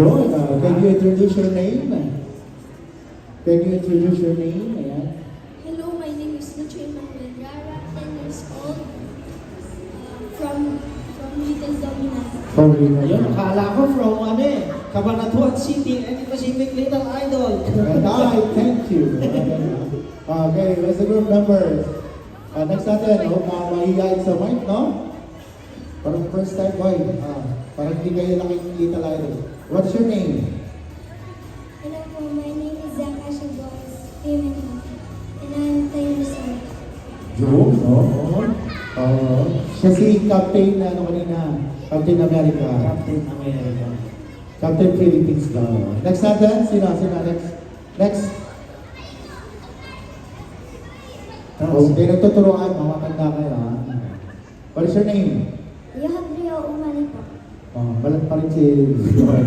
Can you introduce your name? Can you introduce your name? Ayan. Hello, my name is Lucia Manuel Rara, 10 years old, from Little Domina. Yun, akala ko from Cabanatuan City and Pacific Little Idol. Thank you. Okay, what's the group number? Next natin, mahihayin sa mic, no? Parang first time, boy. Parang hindi kayo nakikita lang. What's your name? Hello po, my name is Zach Ashabos, female, and I'm 10 years old. Joe, no? Siya si Captain, kanina? Captain America. Captain America. Captain Philippines daw. Next natin, sino? Next. Okay, nagtuturuan, mamatanda kayo, ha? What is your name? Yohan Rio Umani po. Balat pa rin si Yohan.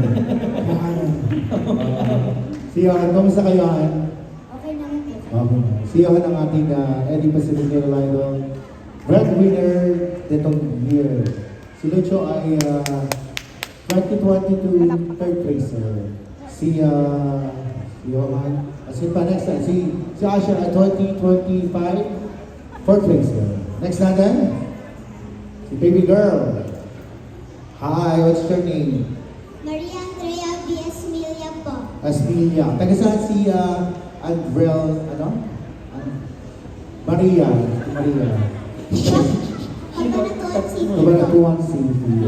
Si Yohan, kamusta kayo, Yohan? Okay naman po. Okay. Si Yohan ang ating Eddie Pacific Little Idol breadwinner nitong year. Si Lucho ay 2022 third placer. Si Yohan, si Vanessa, si Asha 2025 fourth placer. Next natin, si baby girl. Hi, what's your name? Maria Andrea B. Esmilia po. Asmilia. Taga saan si Andrel, Maria. Cabanatuan City po. Cabanatuan City.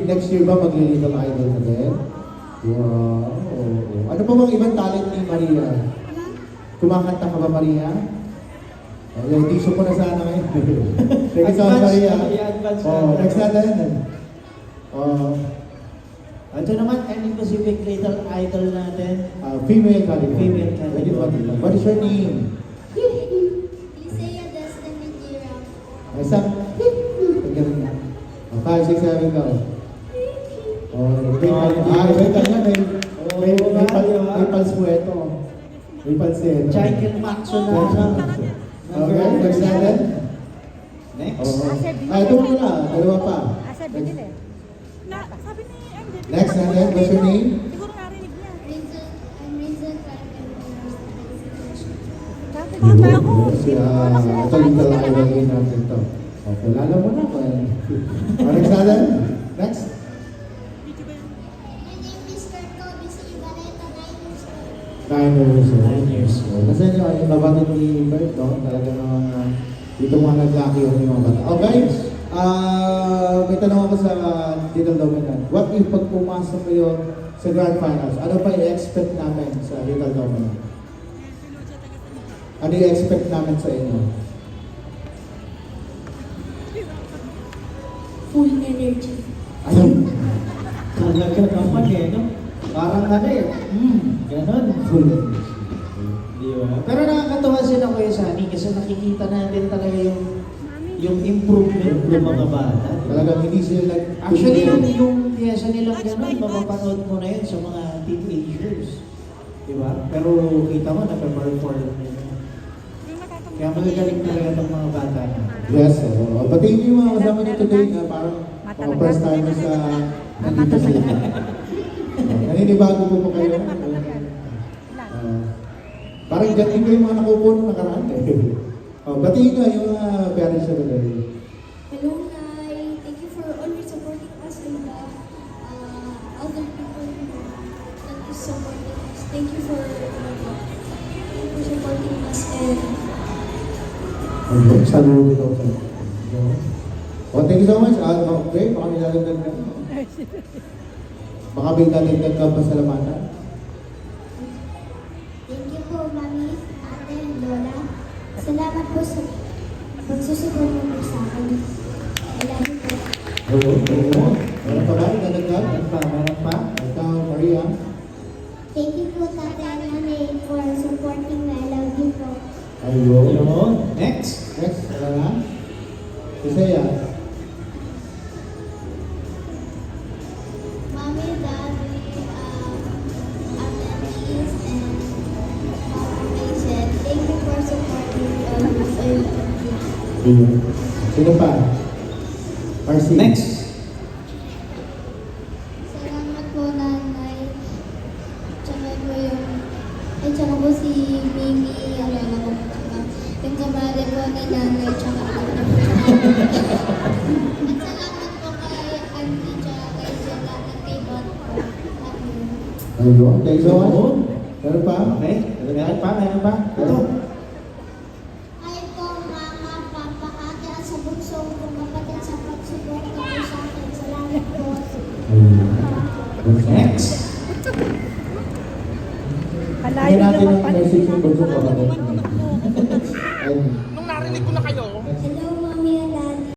Next year ba mag-Little Idol ka din? Wow. Ano pa bang ibang talent ni Maria? Kumakanta ka ba, Maria? Audition ko na sana ngayon. Thank you so much, Maria. Next natin. Ito naman, any Pacific Little Idol natin. Female category. Female category. What is your name? Lisea Destiny Gira. Isang? Pagkaroon na. 5, 6, 7, go. May pulse mo ito. May pulse ito. Michael Maxon na. Okay, next natin. Next. Ito mo na. Dalawa pa. Sabi ni Angel. Next natin. What's your name? Siguro narinig niya. I'm Rinzel Carmen. Dati ko ba ako? Ito little idol din natin to. Okay, lalo mo na. Next natin. Next. My name is Kurt Kobe C. Valeta, 9 years old. 9 years old. Kasi yung nabatid ni Bert, no? Talaga naman dito mga nag-lucky yung mga bata. Okay. May tanong ako sa Little Dominant. What if pag pumasok kayo sa Grand Finals, ano pa i-expect namin sa Little Dominant? Ano i-expect namin sa inyo? Full energy. Ayun. Talaga naman no? Parang ganon. Full. Di ba? Pero nakakatawa sila Kuya Sunny kasi nakikita natin talaga yung improvement ng mga bata. Talagang hindi sila Actually, yung piyesa nilang gano'n, mapapanood mo na yun sa mga teenagers. Di ba? Pero kita mo, nag-perform nila. Kaya magagaling talaga itong mga bata na. Yes, batiin niyo yung mga kasama niyo today na parang mga first timer sa nandito sila. Naninibago po kayo. Parang dyan ko yung mga nakupo nung nakaraan. Batiin niyo yung mga parents niyo today. Hello, Nay. Thank you for always supporting us and other people that is supporting us. Thank you for supporting us and Saludo daw sa thank you so much. Okay, baka nilalagdag ka. Baka nilalagdag ka pasalamatan. thank you po, Mami, Ate, and Lola. Salamat po sa pagsusupport mo po sa akin. I love you po. Oo. Meron pa ba? Nilalagdag? Meron pa? Ikaw, Maria. Thank you po, Tate and Mami, for supporting me. I love you po. Ayun. Yun. Next. Next, wala na? Isaya. Mommy, Daddy, Ate Liz, and Rachel, thank you for supporting me. I love you. Sino pa? Marcy. Next. Salamat po, Nanay. tsaka po si Mimi, alala ko po. Yung kamari po ni nanay, tsaka ate po. At salamat po kay Auntie, tsaka kay Sila, at kay Bot po. Ayun, thank you. Ayun. Meron pa? Okay? Meron pa? Ito. Hi po, Mama, Papa, Ate, at sa bunso kong kapatid sa pagsuporta po sa akin. Salamat po. Ayun. Next. Malayo Bigyan natin naman ng pala. message yung bunso kapatid.